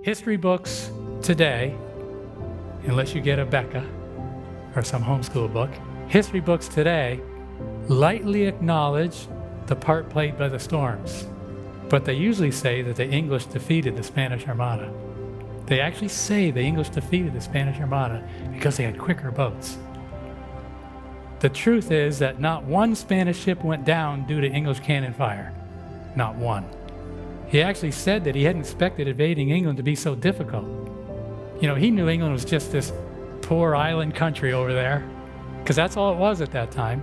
History books today, unless you get a Becca or some homeschool book, history books today lightly acknowledge the part played by the storms. But they usually say that the English defeated the Spanish Armada. They actually say the English defeated the Spanish Armada because they had quicker boats. The truth is that not one Spanish ship went down due to English cannon fire. Not one. He actually said that he hadn't expected invading England to be so difficult. You know, he knew England was just this poor island country over there, because that's all it was at that time.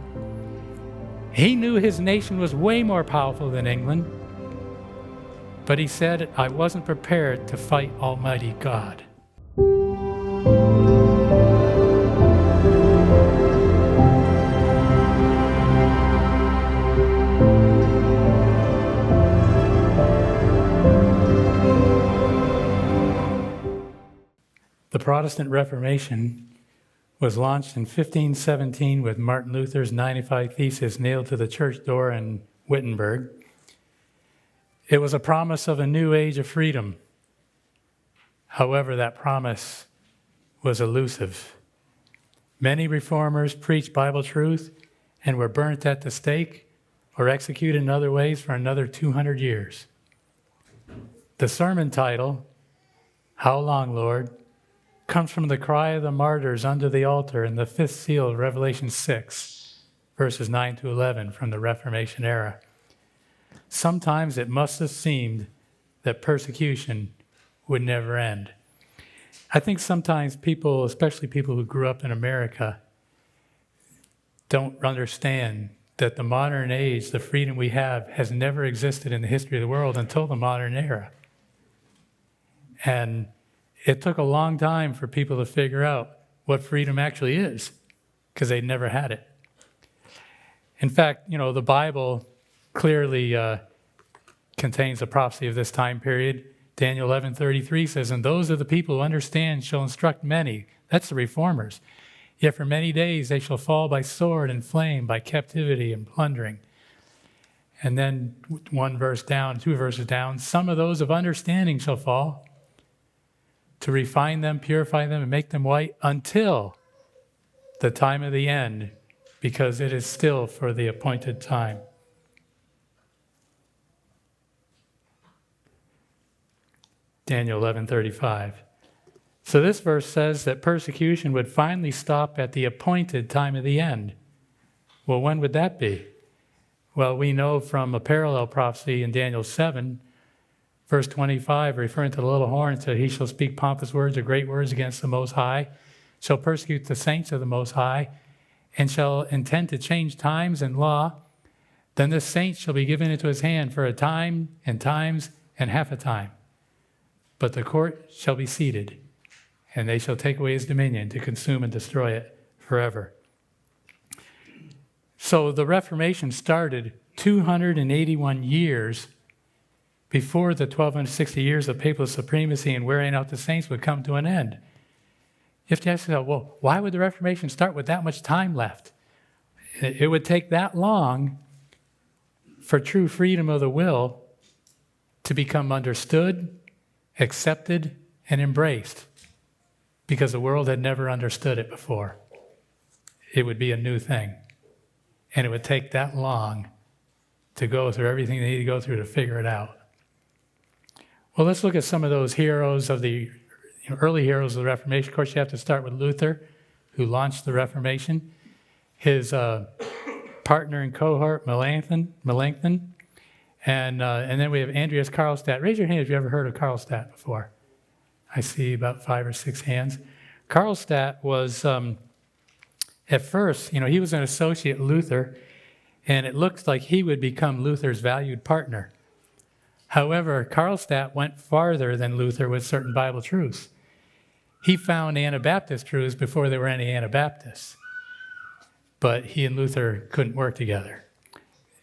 He knew his nation was way more powerful than England, but he said, I wasn't prepared to fight Almighty God. The Protestant Reformation was launched in 1517 with Martin Luther's 95 Theses nailed to the church door in Wittenberg. It was a promise of a new age of freedom. However, that promise was elusive. Many reformers preached Bible truth and were burnt at the stake or executed in other ways for another 200 years. The sermon title, How Long, Lord?, comes from the cry of the martyrs under the altar in the fifth seal of Revelation 6, verses 9 to 11 from the Reformation era. Sometimes it must have seemed that persecution would never end. I think sometimes people, especially people who grew up in America, don't understand that the modern age, the freedom we have, has never existed in the history of the world until the modern era. And it took a long time for people to figure out what freedom actually is, because they'd never had it. In fact, you know, the Bible clearly contains a prophecy of this time period. Daniel 11:33 says, and those of the people who understand shall instruct many. That's the reformers. Yet for many days they shall fall by sword and flame, by captivity and plundering. And then one verse down, two verses down, some of those of understanding shall fall, to refine them, purify them, and make them white until the time of the end, because it is still for the appointed time. Daniel 11:35. So this verse says that persecution would finally stop at the appointed time of the end. Well, when would that be? Well, we know from a parallel prophecy in Daniel 7, verse 25, referring to the little horn, said, he shall speak pompous words or great words against the Most High, shall persecute the saints of the Most High, and shall intend to change times and law. Then the saints shall be given into his hand for a time and times and half a time. But the court shall be seated, and they shall take away his dominion to consume and destroy it forever. So the Reformation started 281 years before the 1260 years of papal supremacy and wearing out the saints would come to an end. You have to ask yourself, well, why would the Reformation start with that much time left? It would take that long for true freedom of the will to become understood, accepted, and embraced, because the world had never understood it before. It would be a new thing, and it would take that long to go through everything they need to go through to figure it out. Well, let's look at some of those heroes of the early heroes of the Reformation. Of course, you have to start with Luther, who launched the Reformation. His partner and cohort, Melanchthon, and then we have Andreas Karlstadt. Raise your hand if you ever heard of Karlstadt before. I see about 5 or 6 hands. Karlstadt was, at first, he was an associate Luther, and it looks like he would become Luther's valued partner. However, Karlstadt went farther than Luther with certain Bible truths. He found Anabaptist truths before there were any Anabaptists. But he and Luther couldn't work together.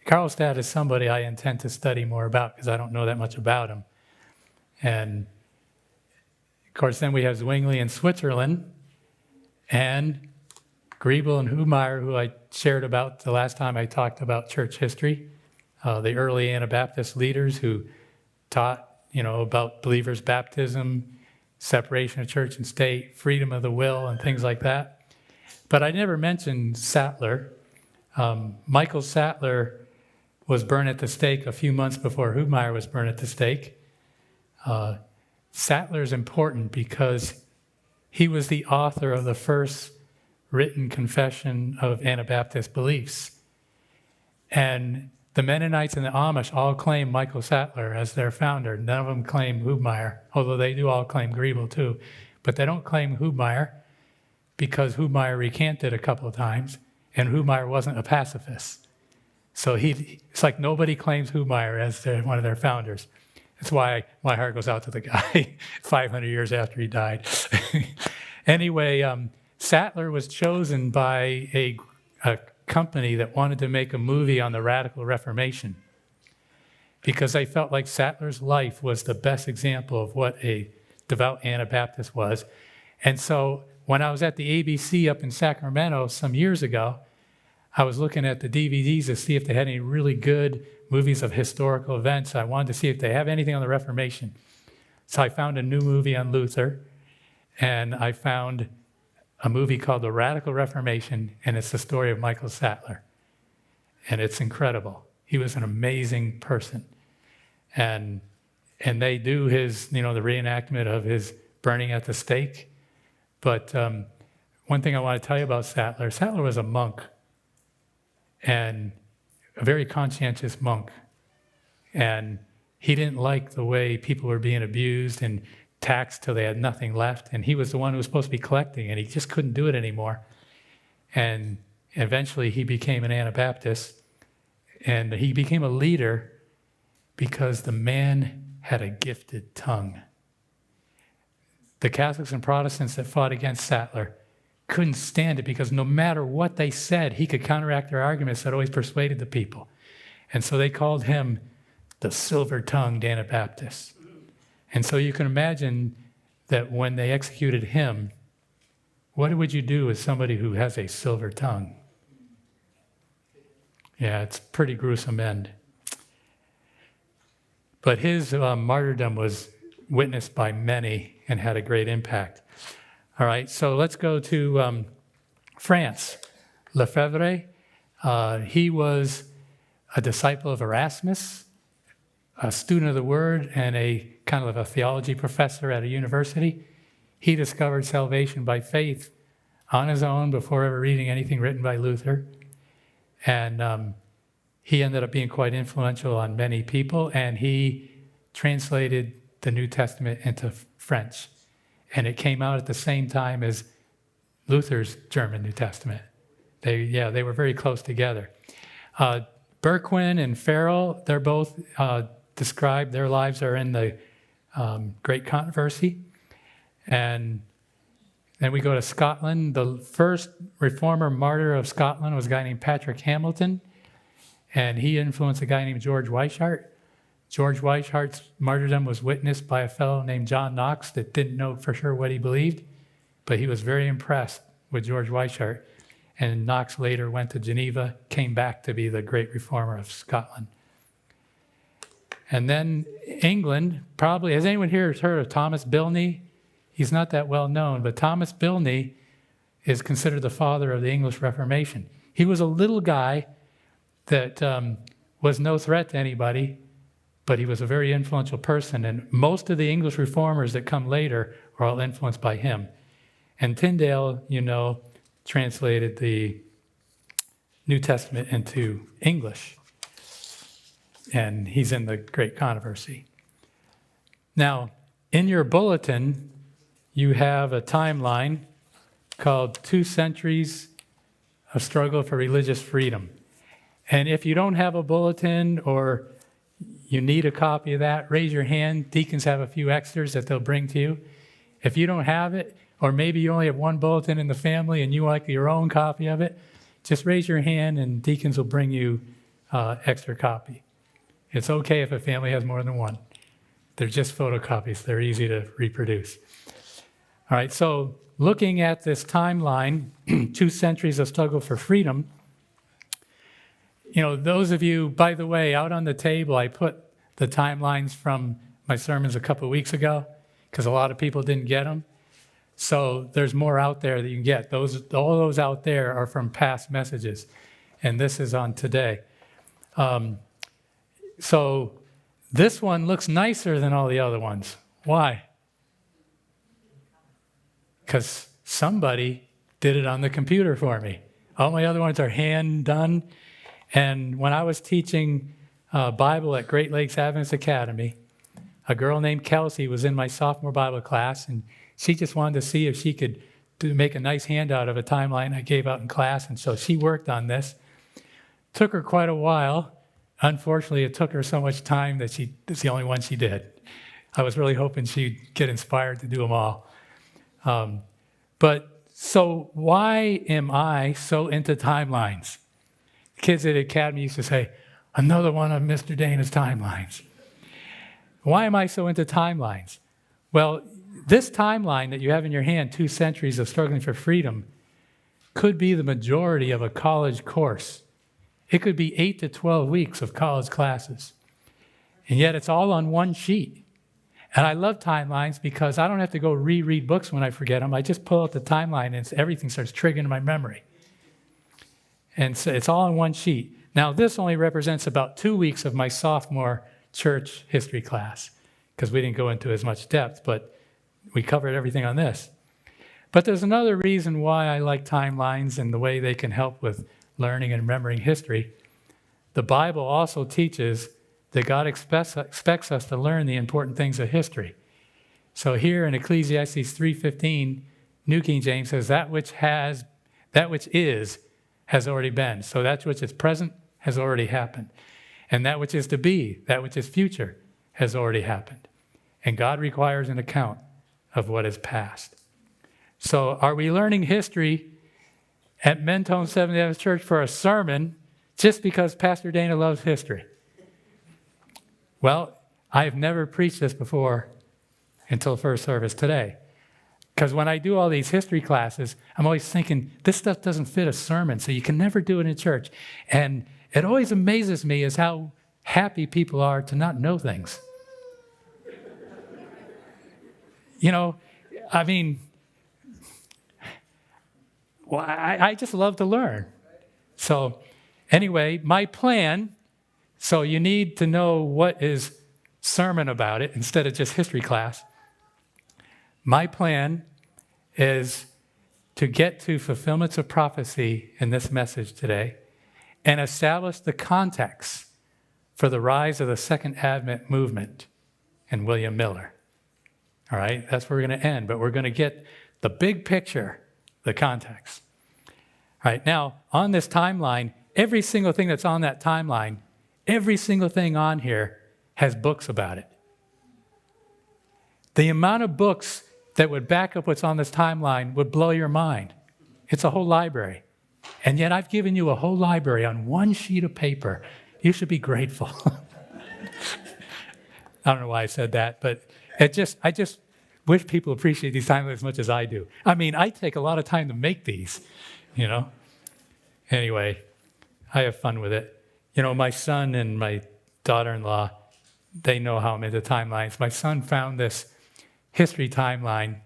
Karlstadt is somebody I intend to study more about because I don't know that much about him. And, of course, then we have Zwingli in Switzerland and Griebel and Hubmaier, who I shared about the last time I talked about church history. The early Anabaptist leaders who taught, about believers' baptism, separation of church and state, freedom of the will, and things like that. But I never mentioned Sattler. Michael Sattler was burned at the stake a few months before Hubmaier was burned at the stake. Sattler is important because he was the author of the first written confession of Anabaptist beliefs. And the Mennonites and the Amish all claim Michael Sattler as their founder. None of them claim Hubmaier, although they do all claim Griebel too. But they don't claim Hubmaier because Hubmaier recanted a couple of times, and Hubmaier wasn't a pacifist. So it's like nobody claims Hubmaier as one of their founders. That's why my heart goes out to the guy 500 years after he died. Anyway, Sattler was chosen by a company that wanted to make a movie on the Radical Reformation because they felt like Sattler's life was the best example of what a devout Anabaptist was. And so when I was at the ABC up in Sacramento some years ago, I was looking at the DVDs to see if they had any really good movies of historical events. I wanted to see if they have anything on the Reformation. So I found a new movie on Luther, and I found a movie called The Radical Reformation, and it's the story of Michael Sattler. And it's incredible. He was an amazing person. And they do his, the reenactment of his burning at the stake. But one thing I want to tell you about Sattler was a monk, and a very conscientious monk. And he didn't like the way people were being abused and taxed till they had nothing left. And he was the one who was supposed to be collecting, and he just couldn't do it anymore. And eventually he became an Anabaptist, and he became a leader because the man had a gifted tongue. The Catholics and Protestants that fought against Sattler couldn't stand it because no matter what they said, he could counteract their arguments that always persuaded the people. And so they called him the silver-tongued Anabaptist. And so you can imagine that when they executed him, what would you do with somebody who has a silver tongue? Yeah, it's a pretty gruesome end. But his martyrdom was witnessed by many and had a great impact. All right, so let's go to France. Lefebvre, he was a disciple of Erasmus, a student of the Word, and a kind of a theology professor at a university. He discovered salvation by faith on his own before ever reading anything written by Luther. And he ended up being quite influential on many people, and he translated the New Testament into French. And it came out at the same time as Luther's German New Testament. They were very close together. Berquin and Farrell, they're both described, their lives are in the Great Controversy. And then we go to Scotland. The first reformer martyr of Scotland was a guy named Patrick Hamilton, and he influenced a guy named George Wishart. George Wishart's martyrdom was witnessed by a fellow named John Knox that didn't know for sure what he believed, but he was very impressed with George Wishart. And Knox later went to Geneva, came back to be the great reformer of Scotland. And then England, probably, has anyone here heard of Thomas Bilney? He's not that well known, but Thomas Bilney is considered the father of the English Reformation. He was a little guy that was no threat to anybody, but he was a very influential person, and most of the English reformers that come later are all influenced by him. And Tyndale, translated the New Testament into English, and he's in the Great Controversy. Now, in your bulletin, you have a timeline called 2 Centuries of Struggle for Religious Freedom. And if you don't have a bulletin or you need a copy of that, raise your hand. Deacons have a few extras that they'll bring to you. If you don't have it, or maybe you only have one bulletin in the family and you like your own copy of it, just raise your hand and deacons will bring you extra copy. It's okay if a family has more than one. They're just photocopies. They're easy to reproduce. All right, so looking at this timeline, 2 centuries of struggle for freedom, those of you, by the way, out on the table, I put the timelines from my sermons a couple of weeks ago because a lot of people didn't get them. So there's more out there that you can get. All those out there are from past messages, and this is on today. So this one looks nicer than all the other ones. Why? Because somebody did it on the computer for me. All my other ones are hand done. And when I was teaching Bible at Great Lakes Adventist Academy, a girl named Kelsey was in my sophomore Bible class, and she just wanted to see if she could make a nice handout of a timeline I gave out in class. And so she worked on this. Took her quite a while. Unfortunately, it took her so much time that it's the only one she did. I was really hoping she'd get inspired to do them all. But so why am I so into timelines? Kids at the academy used to say, another one of Mr. Dana's timelines. Why am I so into timelines? Well, this timeline that you have in your hand, 2 centuries of struggling for freedom, could be the majority of a college course. It could be 8 to 12 weeks of college classes. And yet it's all on one sheet. And I love timelines because I don't have to go reread books when I forget them. I just pull out the timeline and everything starts triggering in my memory. And so it's all on one sheet. Now, this only represents about 2 weeks of my sophomore church history class because we didn't go into as much depth, but we covered everything on this. But there's another reason why I like timelines and the way they can help with learning and remembering history. The Bible also teaches that God expects us to learn the important things of history. So here in Ecclesiastes 3:15, New King James says, that which is has already been. So that which is present has already happened. And that which is to be, that which is future, has already happened. And God requires an account of what is past. So are we learning history at Mentone Seventh-day Adventist Church for a sermon just because Pastor Dana loves history? Well, I have never preached this before until first service today. Because when I do all these history classes, I'm always thinking, this stuff doesn't fit a sermon, so you can never do it in church. And it always amazes me is how happy people are to not know things. You know, I mean, well, I just love to learn. So anyway, my plan, so you need to know what is sermon about it instead of just history class. My plan is to get to fulfillments of prophecy in this message today and establish the context for the rise of the Second Advent movement and William Miller. All right, that's where we're going to end, but we're going to get the big picture, the context. All right, now, on this timeline, every single thing that's on that timeline, every single thing on here has books about it. The amount of books that would back up what's on this timeline would blow your mind. It's a whole library. And yet I've given you a whole library on one sheet of paper. You should be grateful. I don't know why I said that, but I just wish people appreciate these timelines as much as I do. I mean, I take a lot of time to make these, you know. Anyway, I have fun with it. You know, my son and my daughter-in-law, they know how I'm into timelines. My son found this history timeline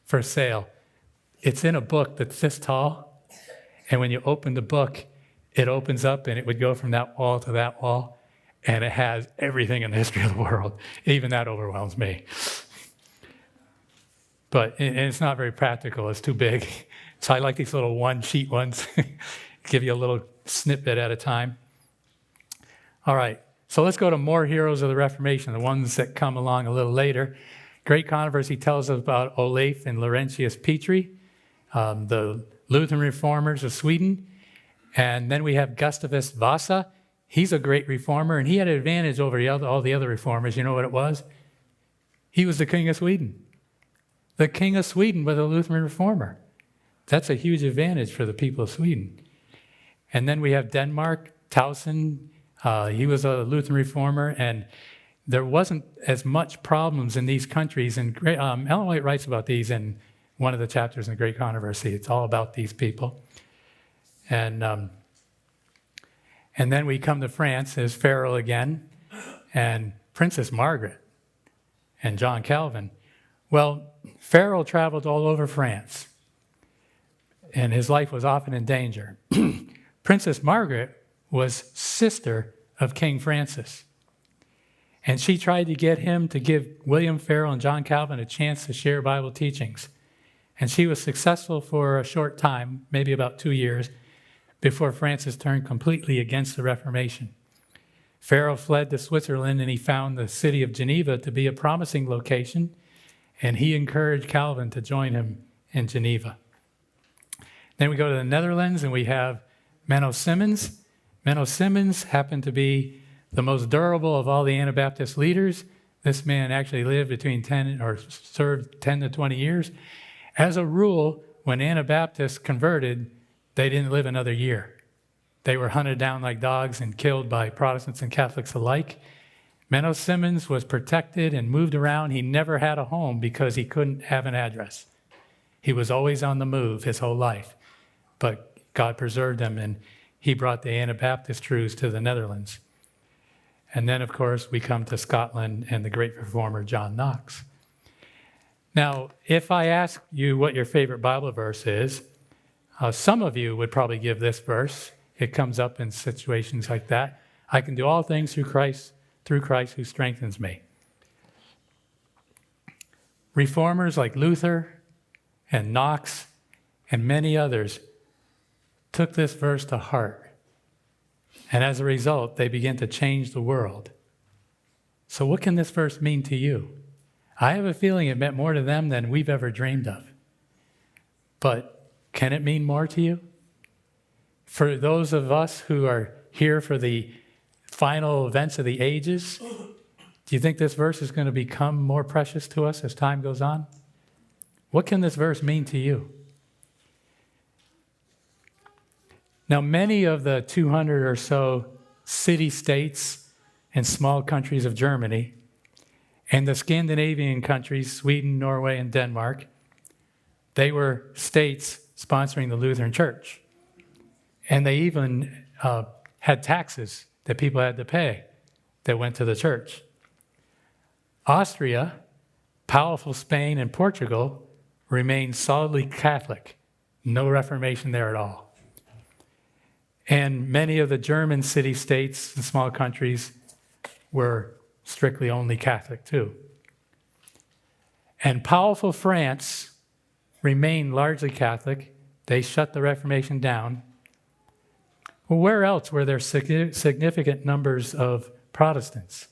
for sale. It's in a book that's this tall, and when you open the book, it opens up and it would go from that wall to that wall, and it has everything in the history of the world. Even that overwhelms me. But and it's not very practical. It's too big. So I like these little one-sheet ones. Give you a little snippet at a time. All right, so let's go to more heroes of the Reformation, the ones that come along a little later. Great Controversy tells us about Olaf and Laurentius Petri, the Lutheran reformers of Sweden. And then we have Gustavus Vasa. He's a great reformer, and he had an advantage over all the other reformers. You know what it was? He was the king of Sweden. The king of Sweden was a Lutheran reformer. That's a huge advantage for the people of Sweden. And then we have Denmark, Towson. He was a Lutheran reformer, and there wasn't as much problems in these countries. And Ellen White writes about these in one of the chapters in the Great Controversy. It's all about these people. And then we come to France. There's Pharaoh again, and Princess Margaret. and John Calvin. Well, Farel traveled all over France, and his life was often in danger. Princess Margaret was sister of King Francis, and she tried to get him to give William Farel and John Calvin a chance to share Bible teachings. And she was successful for a short time, maybe about 2 years, before Francis turned completely against the Reformation. Farel fled to Switzerland, and he found the city of Geneva to be a promising location, and he encouraged Calvin to join him in Geneva. Then we go to the Netherlands, and we have Menno Simons. Menno Simons happened to be the most durable of all the Anabaptist leaders. This man actually lived between served 10 to 20 years. As a rule, when Anabaptists converted, they didn't live another year. They were hunted down like dogs and killed by Protestants and Catholics alike. Menno Simons was protected and moved around. He never had a home because he couldn't have an address. He was always on the move his whole life. But God preserved him, and he brought the Anabaptist truths to the Netherlands. And then, of course, we come to Scotland and the great reformer, John Knox. Now, if I ask you what your favorite Bible verse is, some of you would probably give this verse. It comes up in situations like that. I can do all things through Christ who strengthens me. Reformers like Luther and Knox and many others took this verse to heart. And as a result, they began to change the world. So what can this verse mean to you? I have a feeling it meant more to them than we've ever dreamed of. But can it mean more to you? For those of us who are here for the final events of the ages, do you think this verse is going to become more precious to us as time goes on? What can this verse mean to you? Now, many of the 200 or so city-states and small countries of Germany and the Scandinavian countries, Sweden, Norway, and Denmark, they were states sponsoring the Lutheran Church. And they even had taxes that people had to pay that went to the church. Austria, powerful Spain, and Portugal remained solidly Catholic. No Reformation there at all. And many of the German city-states and small countries were strictly only Catholic too. And powerful France remained largely Catholic. They shut the Reformation down. Well, where else were there significant numbers of Protestants?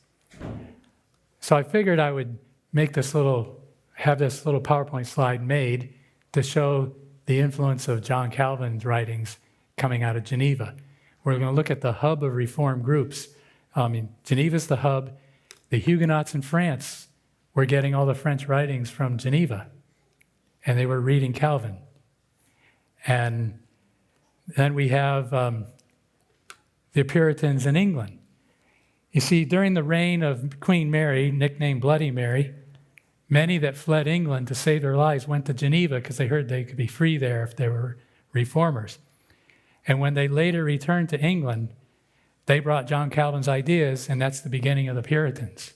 So I figured I would have this little PowerPoint slide made to show the influence of John Calvin's writings coming out of Geneva. We're going to look at the hub of Reformed groups. Geneva's the hub. The Huguenots in France were getting all the French writings from Geneva, and they were reading Calvin. And then we have the Puritans in England. You see, during the reign of Queen Mary, nicknamed Bloody Mary, many that fled England to save their lives went to Geneva because they heard they could be free there if they were reformers. And when they later returned to England, they brought John Calvin's ideas, and that's the beginning of the Puritans.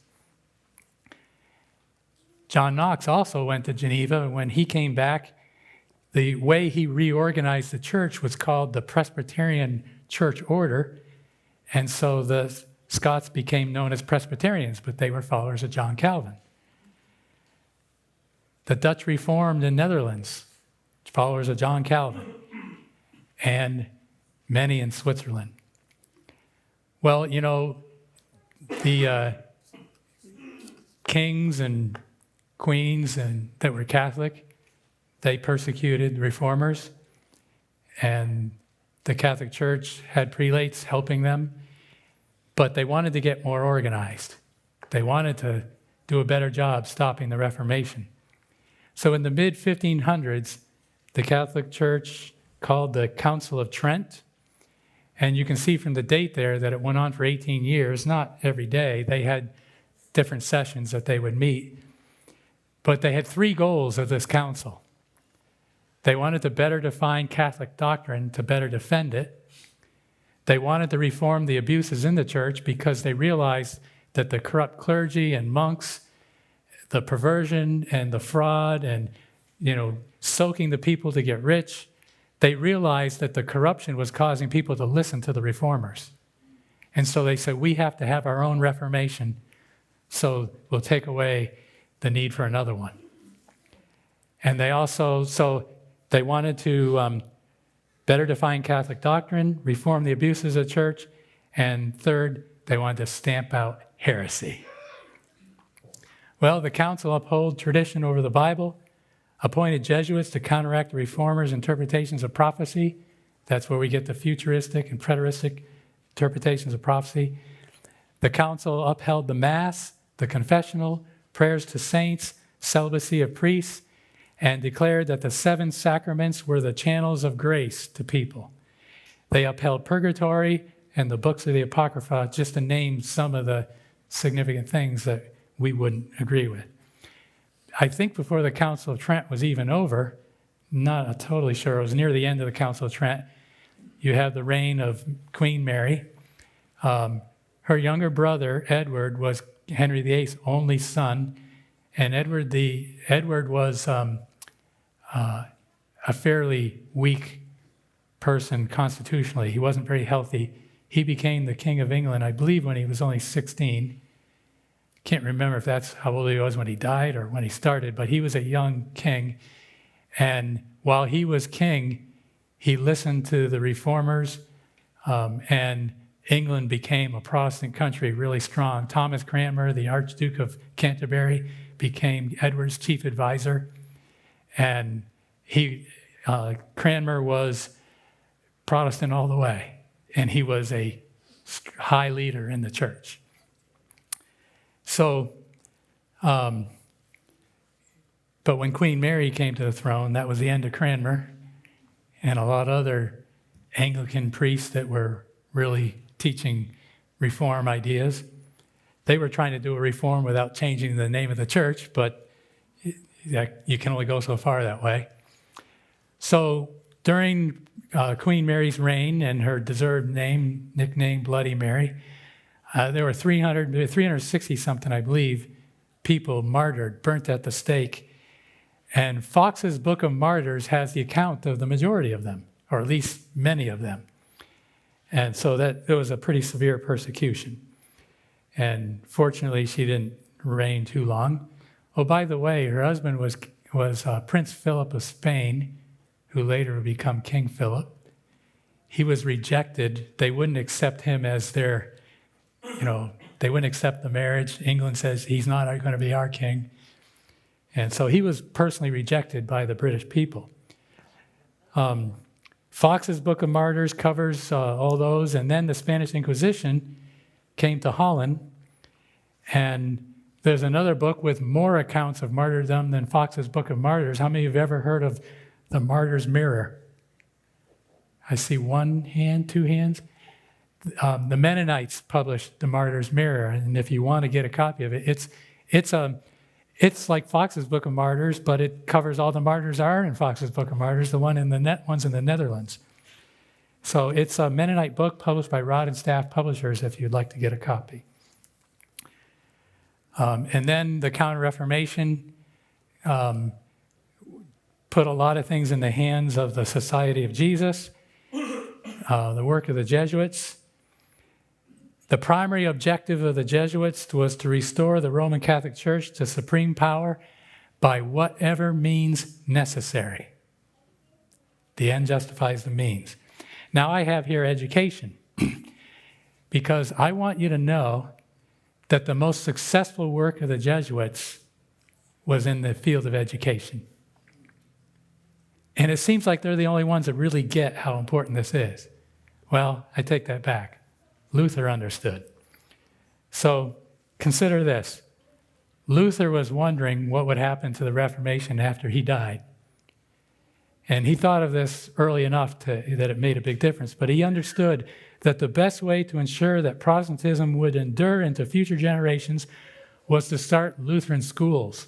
John Knox also went to Geneva, and when he came back, the way he reorganized the church was called the Presbyterian Church Order, and so the Scots became known as Presbyterians, but they were followers of John Calvin. The Dutch Reformed in Netherlands, followers of John Calvin, and many in Switzerland. Well, the kings and queens that were Catholic, they persecuted reformers, and the Catholic Church had prelates helping them, but they wanted to get more organized. They wanted to do a better job stopping the Reformation. So in the mid-1500s, the Catholic Church called the Council of Trent, and you can see from the date there that it went on for 18 years, not every day. They had different sessions that they would meet. But they had 3 goals of this council. They wanted to better define Catholic doctrine to better defend it. They wanted to reform the abuses in the church because they realized that the corrupt clergy and monks, the perversion and the fraud and, soaking the people to get rich, they realized that the corruption was causing people to listen to the reformers. And so they said, we have to have our own Reformation, so we'll take away the need for another one. And they also, they wanted to better define Catholic doctrine, reform the abuses of the church, and third, they wanted to stamp out heresy. Well, the council upheld tradition over the Bible, appointed Jesuits to counteract the reformers' interpretations of prophecy. That's where we get the futuristic and preteristic interpretations of prophecy. The council upheld the Mass, the confessional, prayers to saints, celibacy of priests, and declared that the 7 sacraments were the channels of grace to people. They upheld purgatory and the books of the Apocrypha, just to name some of the significant things that we wouldn't agree with. I think before the Council of Trent was even over, not totally sure, it was near the end of the Council of Trent, you have the reign of Queen Mary. Her younger brother, Edward, was Henry VIII's only son, and Edward was a fairly weak person constitutionally. He wasn't very healthy. He became the King of England, I believe, when he was only 16. Can't remember if that's how old he was when he died or when he started, but he was a young king. And while he was king, he listened to the reformers, and England became a Protestant country really strong. Thomas Cranmer, the Archduke of Canterbury, became Edward's chief advisor. And Cranmer was Protestant all the way, and he was a high leader in the church. So, but when Queen Mary came to the throne, that was the end of Cranmer and a lot of other Anglican priests that were really teaching reform ideas. They were trying to do a reform without changing the name of the church, but you can only go so far that way. So during Queen Mary's reign and her deserved nickname Bloody Mary, there were 360-something, I believe, people martyred, burnt at the stake. And Fox's Book of Martyrs has the account of the majority of them, or at least many of them. And so that it was a pretty severe persecution. And fortunately, she didn't reign too long. Oh, by the way, her husband was Prince Philip of Spain, who later would become King Philip. He was rejected. They wouldn't accept him as their, they wouldn't accept the marriage. England says he's not going to be our king. And so he was personally rejected by the British people. Fox's Book of Martyrs covers all those. And then the Spanish Inquisition came to Holland. And there's another book with more accounts of martyrdom than Fox's Book of Martyrs. How many of you have ever heard of the Martyr's Mirror? I see one hand, two hands. The Mennonites published the Martyr's Mirror. And if you want to get a copy of it, it's like Fox's Book of Martyrs, but it covers all the martyrs are in Fox's Book of Martyrs, the ones in the Netherlands. So it's a Mennonite book published by Rod and Staff Publishers if you'd like to get a copy. And then the Counter-reformation put a lot of things in the hands of the Society of Jesus, the work of the Jesuits. The primary objective of the Jesuits was to restore the Roman Catholic Church to supreme power by whatever means necessary. The end justifies the means. Now I have here education because I want you to know that the most successful work of the Jesuits was in the field of education. And it seems like they're the only ones that really get how important this is. Well, I take that back. Luther understood. So consider this. Luther was wondering what would happen to the Reformation after he died. And he thought of this early enough that it made a big difference. But he understood that the best way to ensure that Protestantism would endure into future generations was to start Lutheran schools.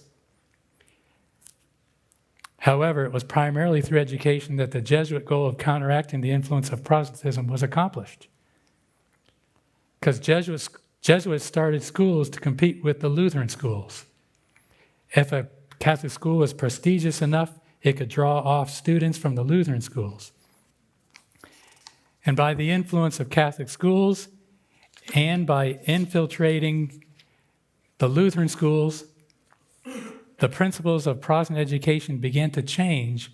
However, it was primarily through education that the Jesuit goal of counteracting the influence of Protestantism was accomplished. Because Jesuits started schools to compete with the Lutheran schools. If a Catholic school was prestigious enough, it could draw off students from the Lutheran schools. And by the influence of Catholic schools and by infiltrating the Lutheran schools, the principles of Protestant education began to change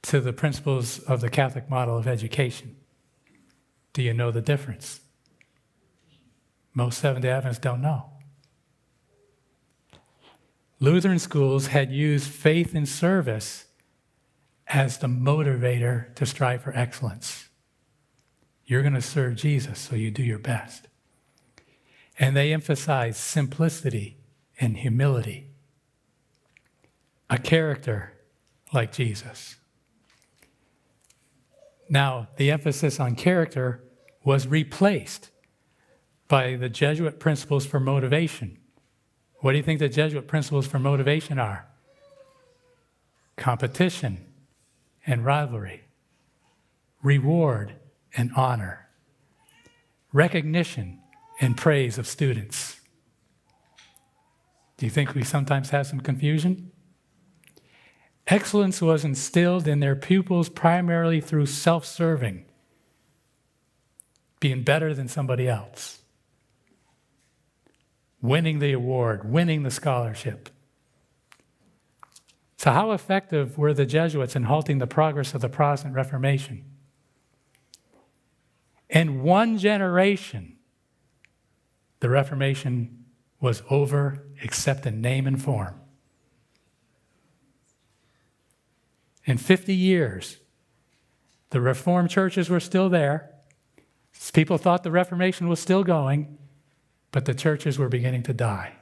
to the principles of the Catholic model of education. Do you know the difference? Most Seventh-day Adventists don't know. Lutheran schools had used faith and service as the motivator to strive for excellence. You're going to serve Jesus, so you do your best. And they emphasized simplicity and humility, a character like Jesus. Now, the emphasis on character was replaced by the Jesuit principles for motivation. What do you think the Jesuit principles for motivation are? Competition and rivalry, reward and honor, recognition and praise of students. Do you think we sometimes have some confusion? Excellence was instilled in their pupils primarily through self-serving, being better than somebody else, winning the award, winning the scholarship. So how effective were the Jesuits in halting the progress of the Protestant Reformation? In one generation, the Reformation was over except in name and form. In 50 years, the Reformed churches were still there. People thought the Reformation was still going, but the churches were beginning to die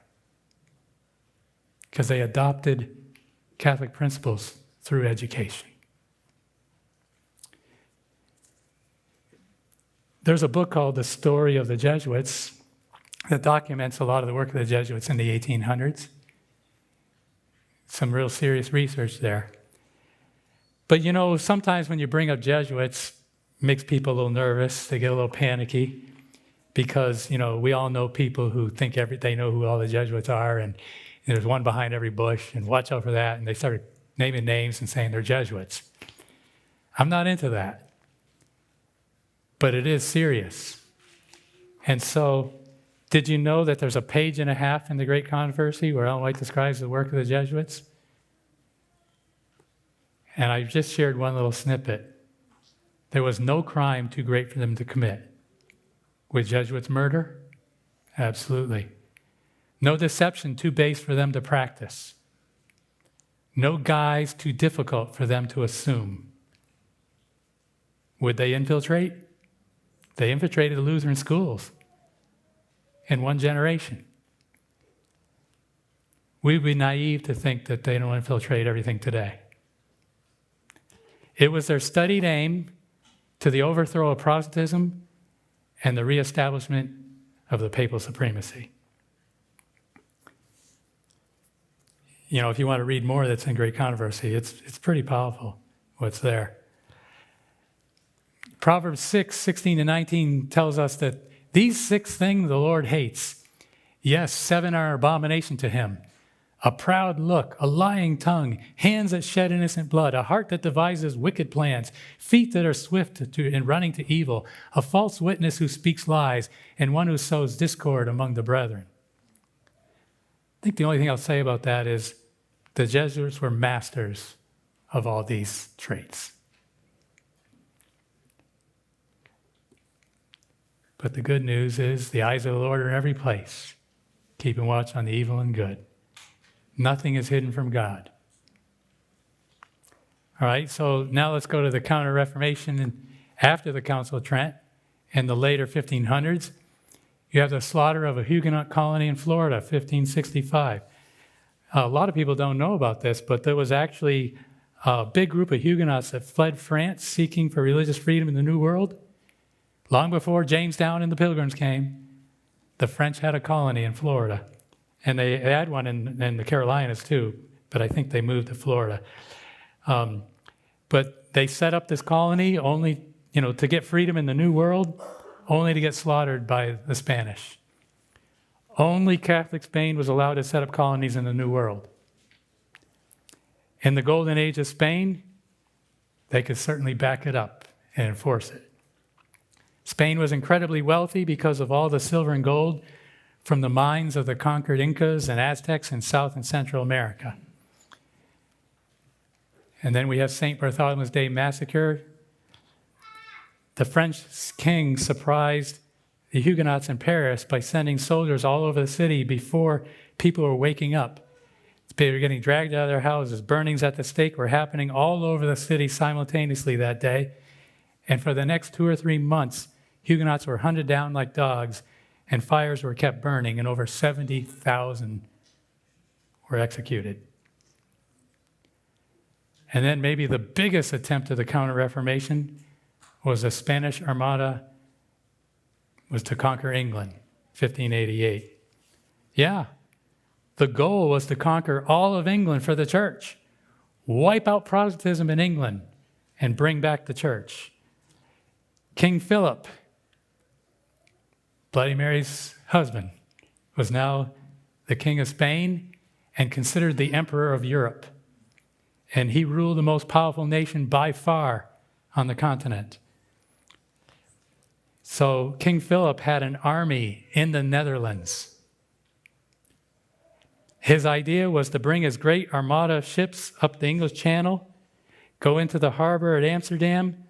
because they adopted Catholic principles through education. There's a book called The Story of the Jesuits that documents a lot of the work of the Jesuits in the 1800s. Some real serious research there. But you know, sometimes when you bring up Jesuits, it makes people a little nervous. They get a little panicky because, you know, we all know people who think they know who all the Jesuits are, and there's one behind every bush, and watch out for that. And they started naming names and saying they're Jesuits. I'm not into that. But it is serious. And so, did you know that there's a page and a half in the Great Controversy where Ellen White describes the work of the Jesuits? And I just shared one little snippet. There was no crime too great for them to commit. Would Jesuits murder? Absolutely. No deception too base for them to practice. No guise too difficult for them to assume. Would they infiltrate? They infiltrated the Lutheran schools in one generation. We'd be naive to think that they don't infiltrate everything today. It was their studied aim to the overthrow of Protestantism and the reestablishment of the papal supremacy. You know, if you want to read more that's in Great Controversy, it's pretty powerful what's there. Proverbs 6:16-19 tells us that these 6 things the Lord hates. Yes, 7 are abomination to him. A proud look, a lying tongue, hands that shed innocent blood, a heart that devises wicked plans, feet that are swift in running to evil, a false witness who speaks lies, and one who sows discord among the brethren. I think the only thing I'll say about that is the Jesuits were masters of all these traits. But the good news is the eyes of the Lord are in every place, keeping watch on the evil and good. Nothing is hidden from God. All right, so now let's go to the Counter-reformation and after the Council of Trent in the later 1500s. You have the slaughter of a Huguenot colony in Florida, 1565. A lot of people don't know about this, but there was actually a big group of Huguenots that fled France seeking for religious freedom in the New World. Long before Jamestown and the Pilgrims came, the French had a colony in Florida. And they had one in the Carolinas too, but I think they moved to Florida. But they set up this colony only, to get freedom in the New World, only to get slaughtered by the Spanish. Only Catholic Spain was allowed to set up colonies in the New World. In the golden age of Spain, they could certainly back it up and enforce it. Spain was incredibly wealthy because of all the silver and gold from the mines of the conquered Incas and Aztecs in South and Central America. And then we have St. Bartholomew's Day Massacre. The French king surprised the Huguenots in Paris by sending soldiers all over the city before people were waking up. They were getting dragged out of their houses. Burnings at the stake were happening all over the city simultaneously that day. And for the next 2 or 3 months, Huguenots were hunted down like dogs, and fires were kept burning, and over 70,000 were executed. And then maybe the biggest attempt of the Counter-Reformation was the Spanish Armada was to conquer England, 1588. Yeah, the goal was to conquer all of England for the church, wipe out Protestantism in England, and bring back the church. King Philip, Bloody Mary's husband, was now the king of Spain and considered the emperor of Europe. And he ruled the most powerful nation by far on the continent. So King Philip had an army in the Netherlands. His idea was to bring his great armada of ships up the English Channel, go into the harbor at Amsterdam,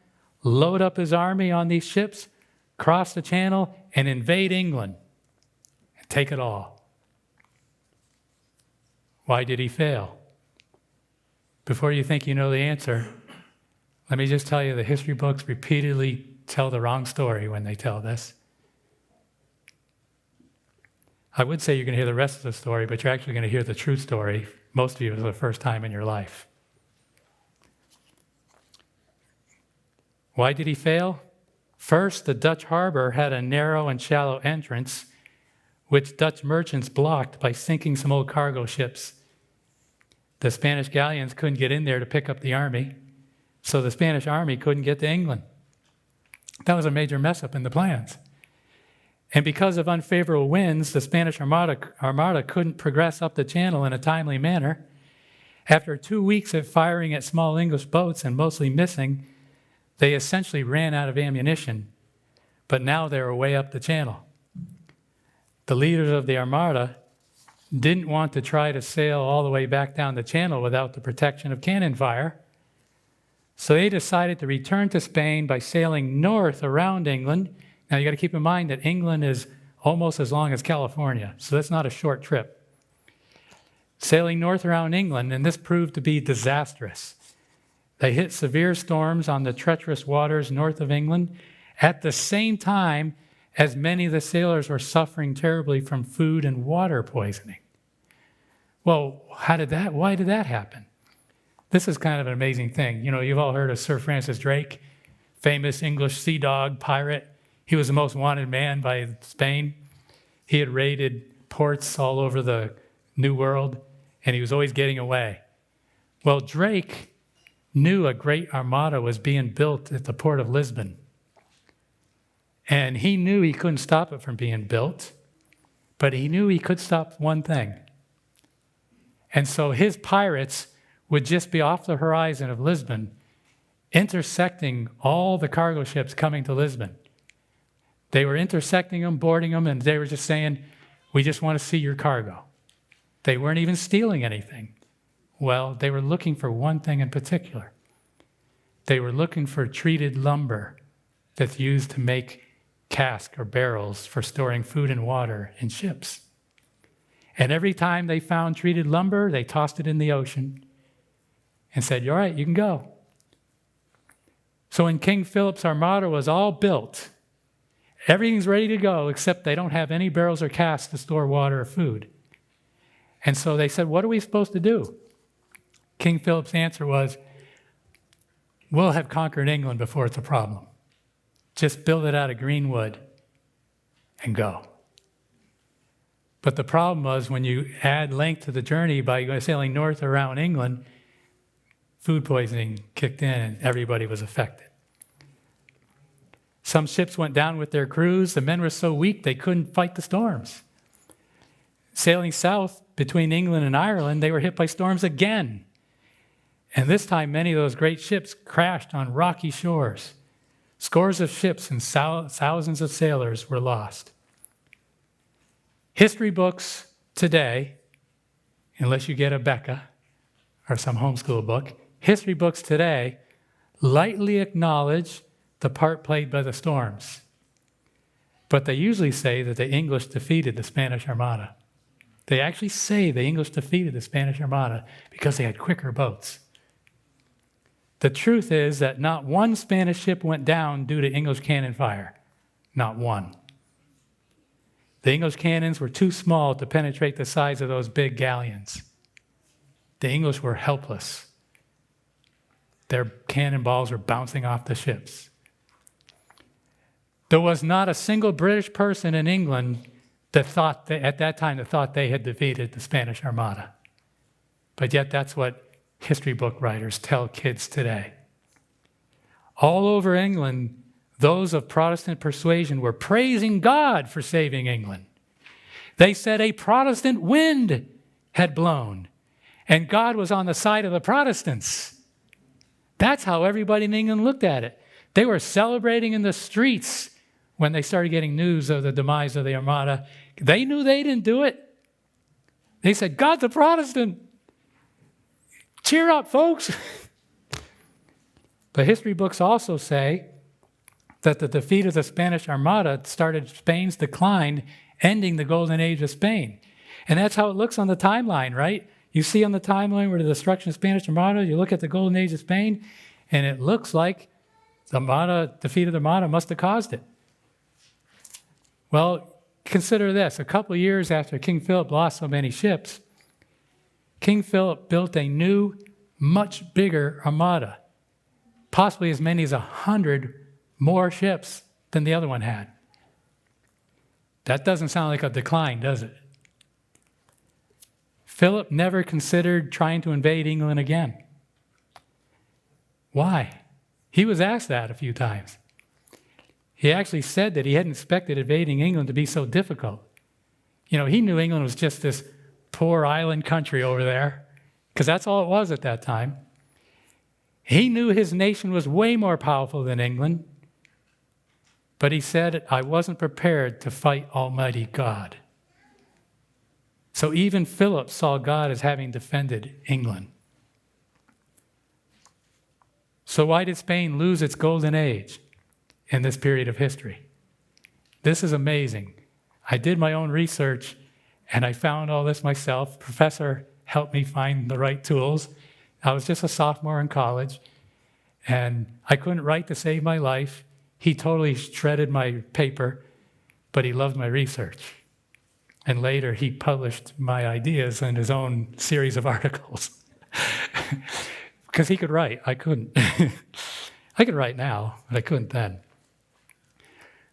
load up his army on these ships, cross the channel, and invade England and take it all. Why did he fail? Before you think you know the answer, let me just tell you the history books repeatedly tell the wrong story when they tell this. I would say you're going to hear the rest of the story, but you're actually going to hear the true story, most of you, for the first time in your life. Why did he fail? First, the Dutch harbor had a narrow and shallow entrance, which Dutch merchants blocked by sinking some old cargo ships. The Spanish galleons couldn't get in there to pick up the army, so the Spanish army couldn't get to England. That was a major mess up in the plans. And because of unfavorable winds, the Spanish Armada couldn't progress up the channel in a timely manner. After 2 weeks of firing at small English boats and mostly missing, they essentially ran out of ammunition, but now they were way up the channel. The leaders of the Armada didn't want to try to sail all the way back down the channel without the protection of cannon fire, so they decided to return to Spain by sailing north around England. Now you got to keep in mind that England is almost as long as California, so that's not a short trip. Sailing north around England, and this proved to be disastrous. They hit severe storms on the treacherous waters north of England at the same time as many of the sailors were suffering terribly from food and water poisoning. Well, why did that happen? This is kind of an amazing thing. You know, you've all heard of Sir Francis Drake, famous English sea dog pirate. He was the most wanted man by Spain. He had raided ports all over the New World, and he was always getting away. Well, Drake knew a great armada was being built at the port of Lisbon. And he knew he couldn't stop it from being built, but he knew he could stop one thing. And so his pirates would just be off the horizon of Lisbon, intersecting all the cargo ships coming to Lisbon. They were intersecting them, boarding them, and they were just saying, "We just want to see your cargo." They weren't even stealing anything. Well, they were looking for one thing in particular. They were looking for treated lumber that's used to make casks or barrels for storing food and water in ships. And every time they found treated lumber, they tossed it in the ocean and said, "All right, you can go." So when King Philip's armada was all built, everything's ready to go, except they don't have any barrels or casks to store water or food. And so they said, "What are we supposed to do?" King Philip's answer was, "We'll have conquered England before it's a problem. Just build it out of green wood and go." But the problem was when you add length to the journey by sailing north around England, food poisoning kicked in and everybody was affected. Some ships went down with their crews. The men were so weak they couldn't fight the storms. Sailing south between England and Ireland, they were hit by storms again. And this time, many of those great ships crashed on rocky shores. Scores of ships and thousands of sailors were lost. History books today, unless you get a Becca or some homeschool book, history books today lightly acknowledge the part played by the storms. But they usually say that the English defeated the Spanish Armada. They actually say the English defeated the Spanish Armada because they had quicker boats. The truth is that not one Spanish ship went down due to English cannon fire. Not one. The English cannons were too small to penetrate the sides of those big galleons. The English were helpless. Their cannonballs were bouncing off the ships. There was not a single British person in England that thought, at that time, that thought they had defeated the Spanish Armada. But yet that's what history book writers tell kids today. All over England, those of Protestant persuasion were praising God for saving England. They said a Protestant wind had blown, and God was on the side of the Protestants. That's how everybody in England looked at it. They were celebrating in the streets when they started getting news of the demise of the Armada. They knew they didn't do it. They said, God's a Protestant. Cheer up, folks. But history books also say that the defeat of the Spanish Armada started Spain's decline, ending the golden age of Spain. And that's how it looks on the timeline, right? You see on the timeline where the destruction of the Spanish Armada, you look at the golden age of Spain, and it looks like the defeat of the Armada must have caused it. Well, consider this. A couple of years after King Philip lost so many ships, King Philip built a new, much bigger armada, possibly as many as 100 more ships than the other one had. That doesn't sound like a decline, does it? Philip never considered trying to invade England again. Why? He was asked that a few times. He actually said that he hadn't expected invading England to be so difficult. You know, he knew England was just this poor island country over there, because that's all it was at that time. He knew his nation was way more powerful than England, but he said, I wasn't prepared to fight Almighty God. So even Philip saw God as having defended England. So why did Spain lose its golden age in this period of history? This is amazing. I did my own research, and I found all this myself. Professor helped me find the right tools. I was just a sophomore in college, and I couldn't write to save my life. He totally shredded my paper, but he loved my research. And later, he published my ideas in his own series of articles. Because he could write. I couldn't. I could write now, but I couldn't then.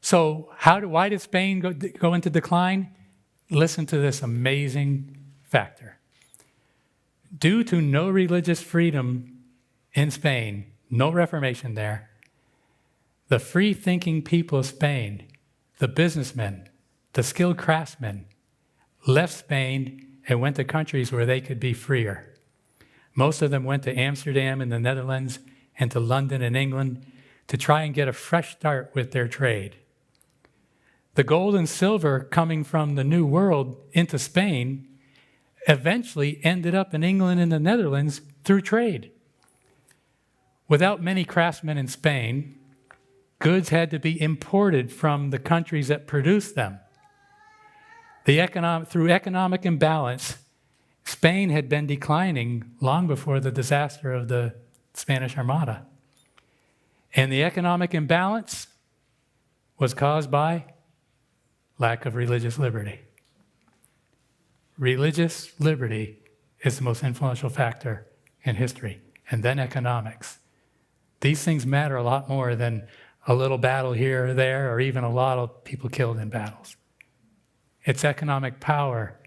So why did Spain go into decline? Listen to this amazing factor. Due to no religious freedom in Spain, no Reformation there, the free-thinking people of Spain, the businessmen, the skilled craftsmen, left Spain and went to countries where they could be freer. Most of them went to Amsterdam in the Netherlands and to London in England to try and get a fresh start with their trade. The gold and silver coming from the New World into Spain eventually ended up in England and the Netherlands through trade. Without many craftsmen in Spain, goods had to be imported from the countries that produced them. Through economic imbalance, Spain had been declining long before the disaster of the Spanish Armada. And the economic imbalance was caused by lack of religious liberty. Religious liberty is the most influential factor in history, and then economics. These things matter a lot more than a little battle here or there, or even a lot of people killed in battles. It's economic power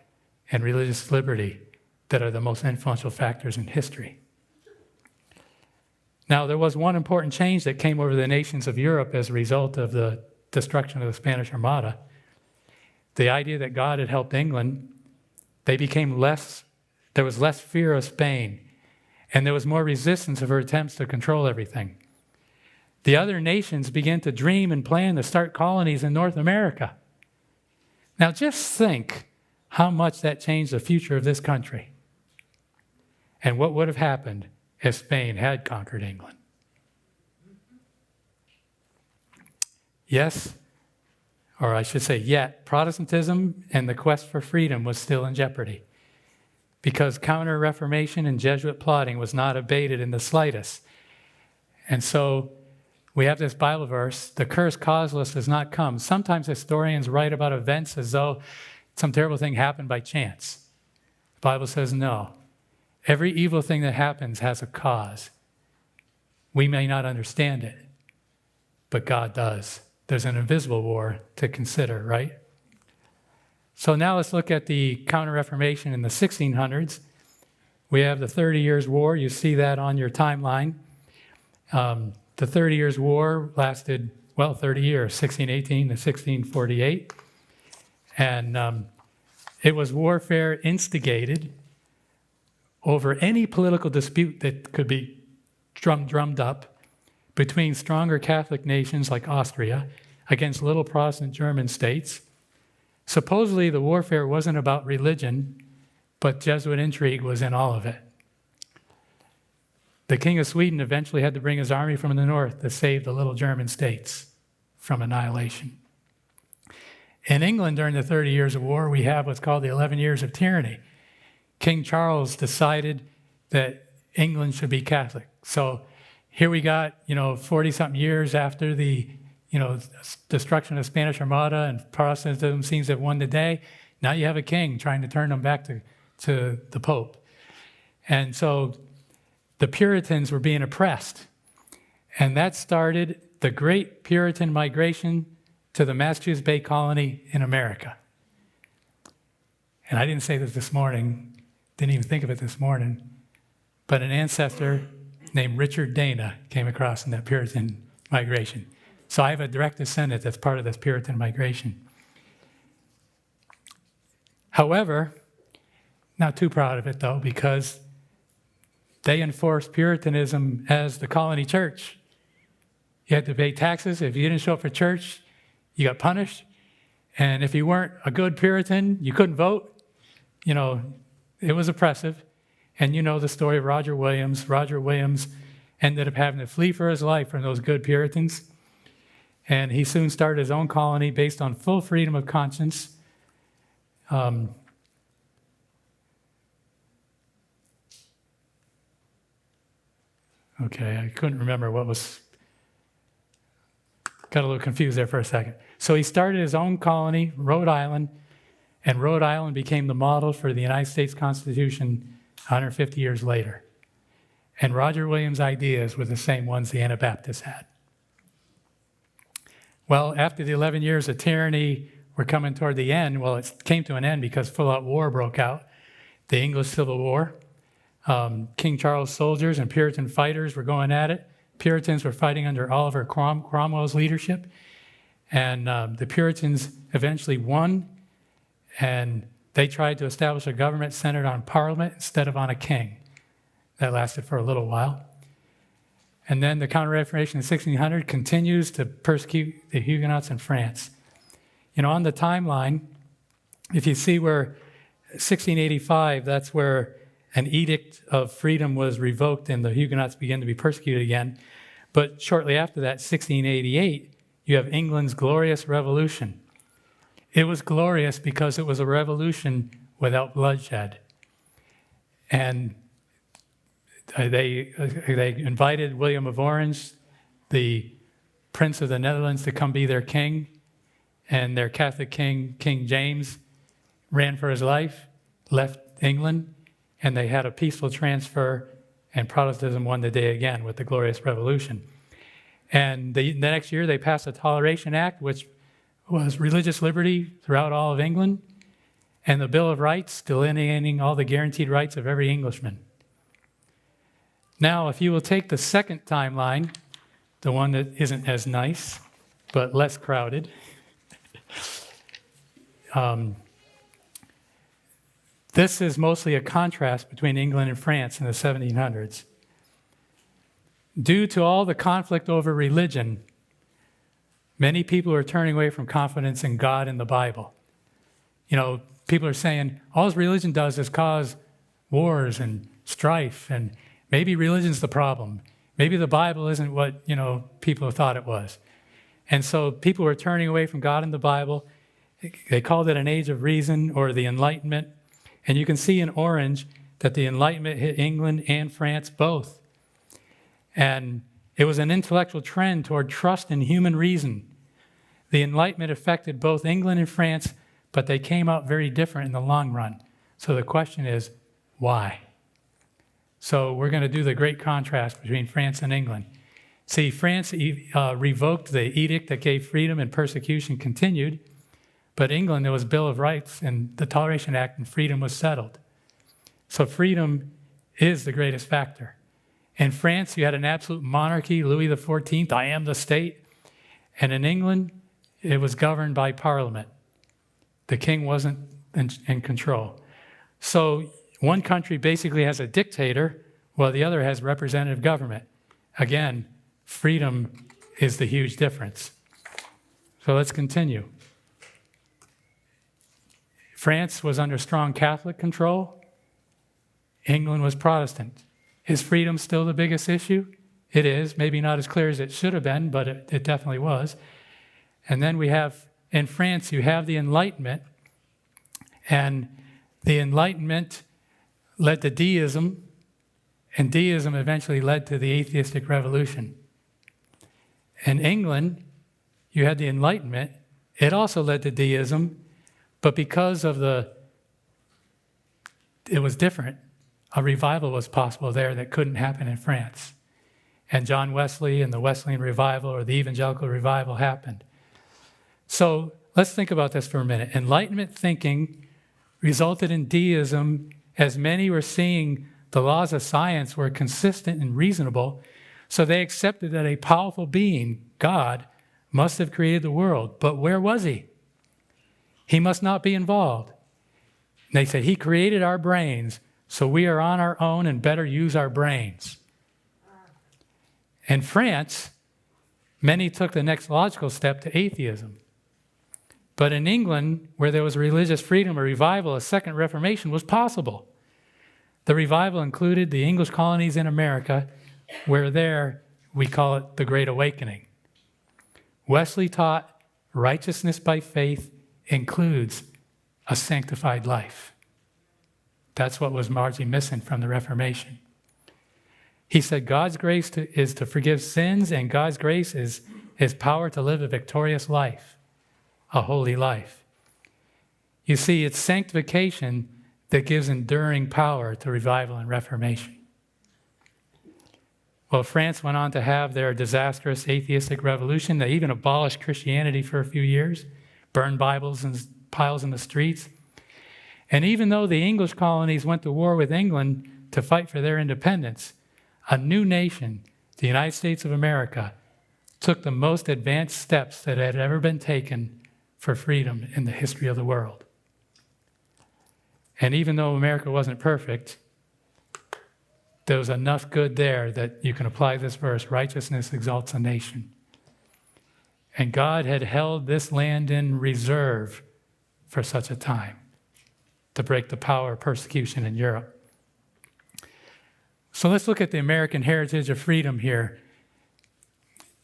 and religious liberty that are the most influential factors in history. Now, there was one important change that came over the nations of Europe as a result of the destruction of the Spanish Armada. The idea that God had helped England there was less fear of Spain, and there was more resistance of her attempts to control everything. The other nations began to dream and plan to start colonies in North America. Now just think how much that changed the future of this country and what would have happened if Spain had conquered England. Yes, or I should say yet, Protestantism and the quest for freedom was still in jeopardy because Counter-reformation and Jesuit plotting was not abated in the slightest. And so we have this Bible verse, the curse causeless does not come. Sometimes historians write about events as though some terrible thing happened by chance. The Bible says no. Every evil thing that happens has a cause. We may not understand it, but God does. There's an invisible war to consider, right? So now let's look at the Counter-Reformation in the 1600s. We have the 30 Years' War. You see that on your timeline. The 30 Years' War lasted, 30 years, 1618 to 1648. And it was warfare instigated over any political dispute that could be drummed up between stronger Catholic nations like Austria against little Protestant German states. Supposedly the warfare wasn't about religion, but Jesuit intrigue was in all of it. The King of Sweden eventually had to bring his army from the north to save the little German states from annihilation. In England, during the 30 Years of War, we have what's called the 11 Years of Tyranny. King Charles decided that England should be Catholic. So here we got, 40-something years after the, destruction of the Spanish Armada and Protestantism seems to have won the day. Now you have a king trying to turn them back to the Pope. And so the Puritans were being oppressed. And that started the great Puritan migration to the Massachusetts Bay Colony in America. And I didn't say this morning, didn't even think of it this morning, but an ancestor named Richard Dana came across in that Puritan migration. So I have a direct descendant that's part of this Puritan migration. However, not too proud of it though, because they enforced Puritanism as the colony church. You had to pay taxes. If you didn't show up for church, you got punished. And if you weren't a good Puritan, you couldn't vote. It was oppressive. And you know the story of Roger Williams. Roger Williams ended up having to flee for his life from those good Puritans. And he soon started his own colony based on full freedom of conscience. Okay, I couldn't remember got a little confused there for a second. So he started his own colony, Rhode Island, and Rhode Island became the model for the United States Constitution 150 years later. And Roger Williams' ideas were the same ones the Anabaptists had. Well, after the 11 years of tyranny were coming toward the end, it came to an end because full-out war broke out, the English Civil War. King Charles' soldiers and Puritan fighters were going at it. Puritans were fighting under Oliver Cromwell's leadership. And the Puritans eventually won, and they tried to establish a government centered on Parliament instead of on a king. That lasted for a little while. And then the Counter-Reformation in 1600 continues to persecute the Huguenots in France. On the timeline, if you see where 1685, that's where an edict of freedom was revoked and the Huguenots began to be persecuted again. But shortly after that, 1688, you have England's Glorious Revolution. It was glorious because it was a revolution without bloodshed. And they invited William of Orange, the Prince of the Netherlands, to come be their king. And their Catholic king, King James, ran for his life, left England, and they had a peaceful transfer, and Protestantism won the day again with the Glorious Revolution. And the next year, they passed a Toleration Act, which was religious liberty throughout all of England, and the Bill of Rights, delineating all the guaranteed rights of every Englishman. Now, if you will take the second timeline, the one that isn't as nice, but less crowded, This is mostly a contrast between England and France in the 1700s. Due to all the conflict over religion, many people are turning away from confidence in God and the Bible. People are saying, all religion does is cause wars and strife, and maybe religion's the problem. Maybe the Bible isn't what, people thought it was. And so people were turning away from God and the Bible. They called it an age of reason or the Enlightenment. And you can see in orange that the Enlightenment hit England and France both. And it was an intellectual trend toward trust in human reason. The Enlightenment affected both England and France, but they came out very different in the long run. So the question is, why? So we're going to do the great contrast between France and England. See, France revoked the edict that gave freedom, and persecution continued. But England, there was Bill of Rights and the Toleration Act, and freedom was settled. So freedom is the greatest factor. In France, you had an absolute monarchy, Louis XIV, I am the state. And in England, it was governed by Parliament. The king wasn't in control. So one country basically has a dictator, while the other has representative government. Again, freedom is the huge difference. So let's continue. France was under strong Catholic control. England was Protestant. Is freedom still the biggest issue? It is. Maybe not as clear as it should have been, but it definitely was. And then we have, in France, you have the Enlightenment. And the Enlightenment led to deism, and deism eventually led to the atheistic revolution. In England, you had the Enlightenment. It also led to deism, but because of it was different. A revival was possible there that couldn't happen in France. And John Wesley and the Wesleyan revival or the evangelical revival happened. So let's think about this for a minute. Enlightenment thinking resulted in deism, as many were seeing the laws of science were consistent and reasonable, so they accepted that a powerful being, God, must have created the world. But where was he? He must not be involved. And they said, he created our brains, so we are on our own and better use our brains. In France, many took the next logical step to atheism. But in England, where there was religious freedom or revival, a second Reformation was possible. The revival included the English colonies in America, where there we call it the Great Awakening. Wesley taught righteousness by faith includes a sanctified life. That's what was largely missing from the Reformation. He said God's grace is to forgive sins, and God's grace is his power to live a victorious life, a holy life. You see, it's sanctification that gives enduring power to revival and Reformation. Well, France went on to have their disastrous atheistic revolution. They even abolished Christianity for a few years, burned Bibles in piles in the streets. And even though the English colonies went to war with England to fight for their independence, a new nation, the United States of America, took the most advanced steps that had ever been taken for freedom in the history of the world. And even though America wasn't perfect, there was enough good there that you can apply this verse, righteousness exalts a nation. And God had held this land in reserve for such a time to break the power of persecution in Europe. So let's look at the American heritage of freedom here.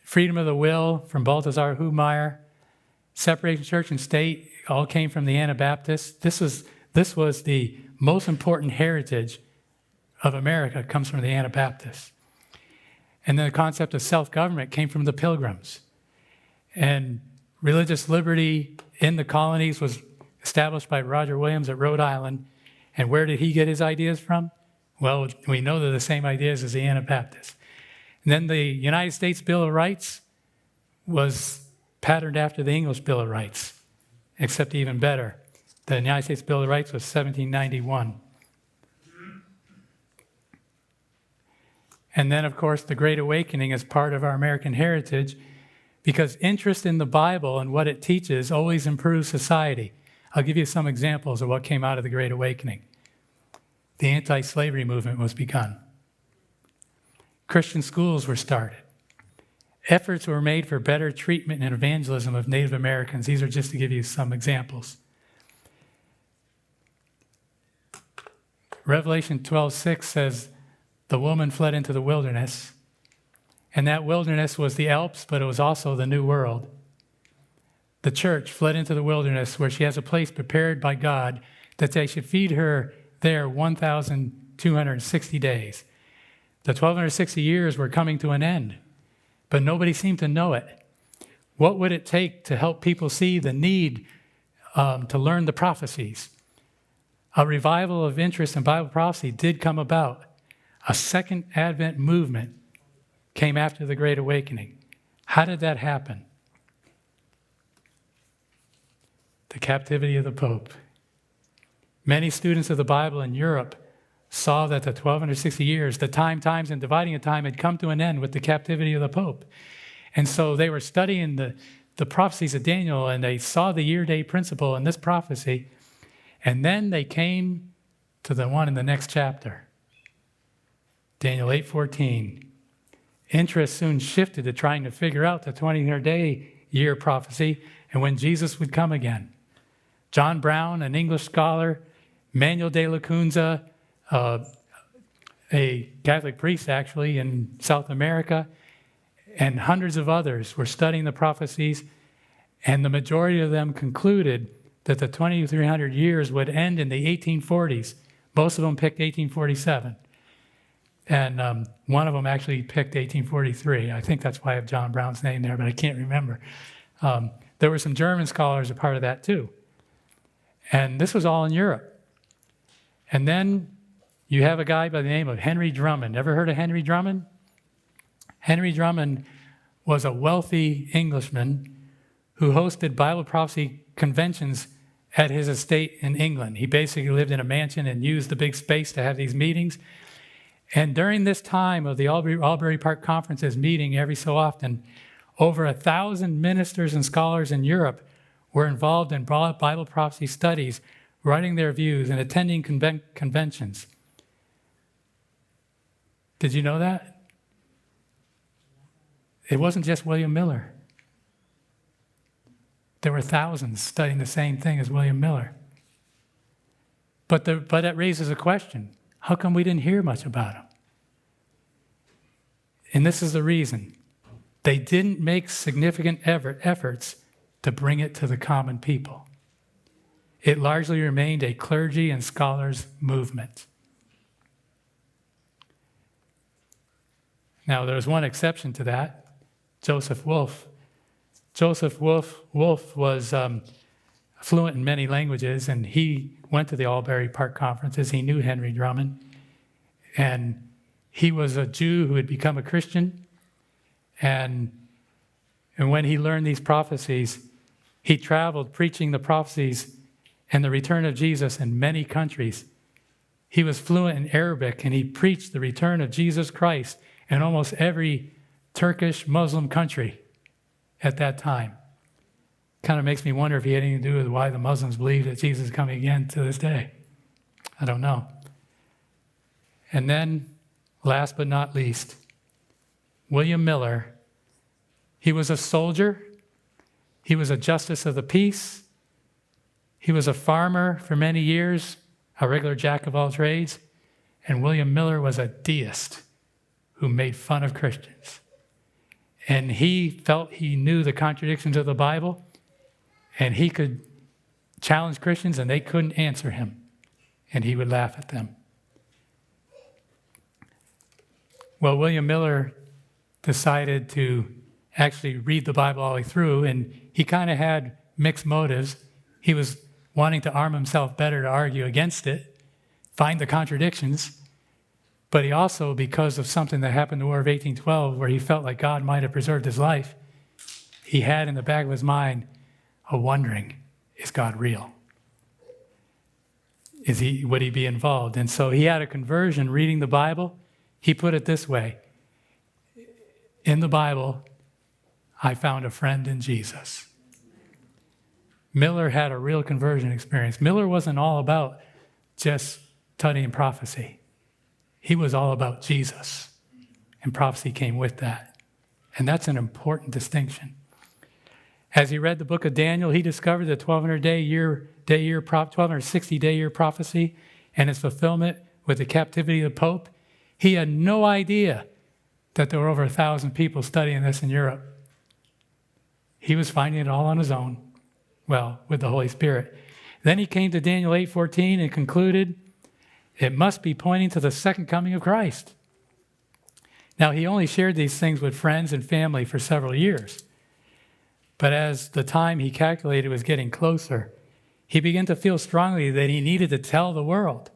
Freedom of the will from Balthasar Hubmaier, separation of church and state, all came from the Anabaptists. This was the most important heritage of America, comes from the Anabaptists. And then the concept of self-government came from the Pilgrims. And religious liberty in the colonies was established by Roger Williams at Rhode Island. And where did he get his ideas from? Well, we know they're the same ideas as the Anabaptists. And then the United States Bill of Rights was patterned after the English Bill of Rights, except even better. The United States Bill of Rights was 1791. And then, of course, the Great Awakening is part of our American heritage because interest in the Bible and what it teaches always improves society. I'll give you some examples of what came out of the Great Awakening. the anti-slavery movement was begun. Christian schools were started. Efforts were made for better treatment and evangelism of Native Americans. These are just to give you some examples. Revelation 12:6 says, the woman fled into the wilderness, and that wilderness was the Alps, but it was also the New World. The church fled into the wilderness where she has a place prepared by God that they should feed her there 1,260 days. The 1,260 years were coming to an end, but nobody seemed to know it. What would it take to help people see the need to learn the prophecies? A revival of interest in Bible prophecy did come about. A second Advent movement came after the Great Awakening. How did that happen? The captivity of the Pope. Many students of the Bible in Europe saw that the 1,260 years, the times, and dividing of time had come to an end with the captivity of the Pope. And so they were studying the prophecies of Daniel, and they saw the year-day principle in this prophecy. And then they came to the one in the next chapter, Daniel 8:14. Interest soon shifted to trying to figure out the 20-day year prophecy and when Jesus would come again. John Brown, an English scholar, Manuel de la Cunza, a Catholic priest actually in South America, and hundreds of others were studying the prophecies, and the majority of them concluded that the 2,300 years would end in the 1840s. Most of them picked 1847. And one of them actually picked 1843. I think that's why I have John Brown's name there, but I can't remember. There were some German scholars a part of that too. And this was all in Europe. And then you have a guy by the name of Henry Drummond. Ever heard of Henry Drummond? Henry Drummond was a wealthy Englishman who hosted Bible prophecy conventions at his estate in England. He basically lived in a mansion and used the big space to have these meetings. And during this time of the Albury Park Conferences meeting every so often, over 1,000 ministers and scholars in Europe were involved in Bible prophecy studies, writing their views and attending conventions. Did you know that? It wasn't just William Miller. There were thousands studying the same thing as William Miller. But that raises a question. How come we didn't hear much about him? And this is the reason. They didn't make significant efforts to bring it to the common people. It largely remained a clergy and scholars movement. Now, there was one exception to that, Joseph Wolff. Joseph Wolff was fluent in many languages, and he went to the Albury Park Conferences. He knew Henry Drummond, and he was a Jew who had become a Christian. And when he learned these prophecies, he traveled preaching the prophecies and the return of Jesus in many countries. He was fluent in Arabic, and he preached the return of Jesus Christ in almost every Turkish Muslim country at that time. Kind of makes me wonder if he had anything to do with why the Muslims believe that Jesus is coming again to this day. I don't know. And then, last but not least, William Miller. He was a soldier. He was a justice of the peace. He was a farmer for many years, a regular jack of all trades. And William Miller was a deist who made fun of Christians. And he felt he knew the contradictions of the Bible, and he could challenge Christians and they couldn't answer him, and he would laugh at them. Well, William Miller decided to actually read the Bible all the way through, and he kind of had mixed motives. He was wanting to arm himself better to argue against it, find the contradictions, but he also, because of something that happened in the War of 1812, where he felt like God might have preserved his life, he had in the back of his mind a wondering, is God real? Would he be involved? And so he had a conversion reading the Bible. He put it this way: in the Bible, I found a friend in Jesus. Miller had a real conversion experience. Miller wasn't all about just studying prophecy. He was all about Jesus, and prophecy came with that. And that's an important distinction. As he read the book of Daniel, he discovered the 1260-day-year prophecy and its fulfillment with the captivity of the Pope. He had no idea that there were over 1,000 people studying this in Europe. He was finding it all on his own, well, with the Holy Spirit. Then he came to Daniel 8:14 and concluded, it must be pointing to the second coming of Christ. Now, he only shared these things with friends and family for several years. But as the time he calculated was getting closer, he began to feel strongly that he needed to tell the world.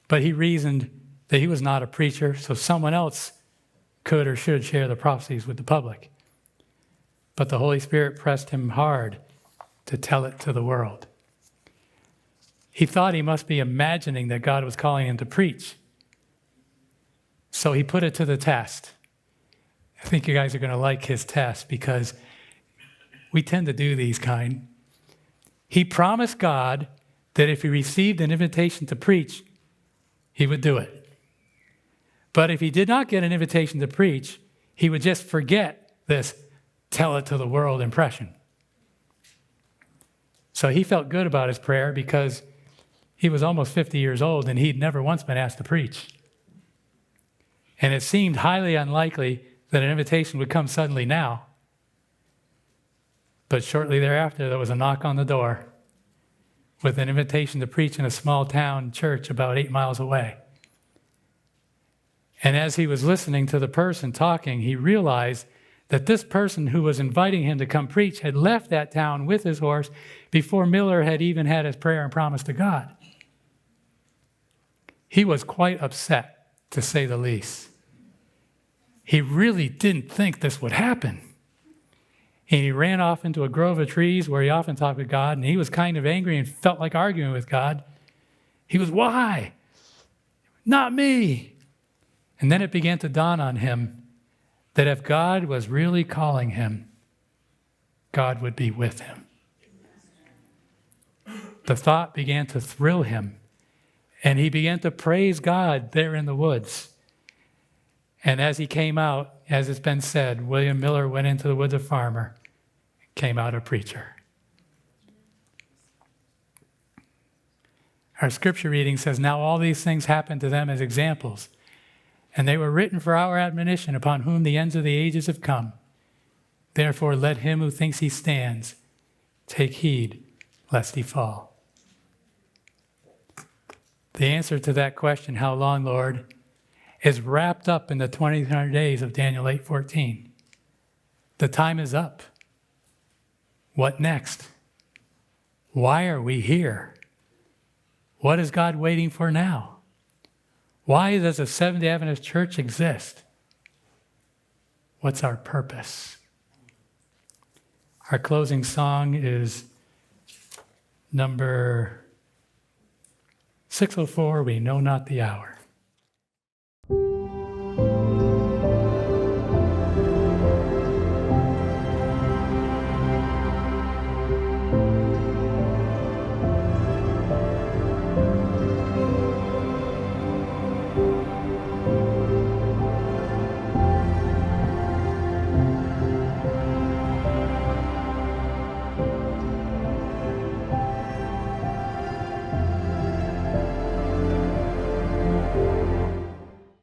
But he reasoned that he was not a preacher, so someone else could or should share the prophecies with the public. But the Holy Spirit pressed him hard to tell it to the world. He thought he must be imagining that God was calling him to preach. So he put it to the test. I think you guys are going to like his test because we tend to do these kind. He promised God that if he received an invitation to preach, he would do it. But if he did not get an invitation to preach, he would just forget this tell it to the world impression. So he felt good about his prayer because he was almost 50 years old and he'd never once been asked to preach. And it seemed highly unlikely that an invitation would come suddenly now. But shortly thereafter, there was a knock on the door with an invitation to preach in a small town church about 8 miles away. And as he was listening to the person talking, he realized that this person who was inviting him to come preach had left that town with his horse before Miller had even had his prayer and promise to God. He was quite upset, to say the least. He really didn't think this would happen. And he ran off into a grove of trees where he often talked with God, and he was kind of angry and felt like arguing with God. He was, why? Not me. And then it began to dawn on him that if God was really calling him, God would be with him. The thought began to thrill him, and he began to praise God there in the woods. And as he came out, as it's been said, William Miller went into the woods a farmer, came out a preacher. Our scripture reading says, now all these things happened to them as examples, and they were written for our admonition, upon whom the ends of the ages have come. Therefore let him who thinks he stands take heed lest he fall. The answer to that question, how long, Lord, is wrapped up in the 2300 days of Daniel 8:14. The time is up. What next? Why are we here? What is God waiting for now? Why does the Seventh-day Adventist Church exist? What's our purpose? Our closing song is number 604, We Know Not the Hour.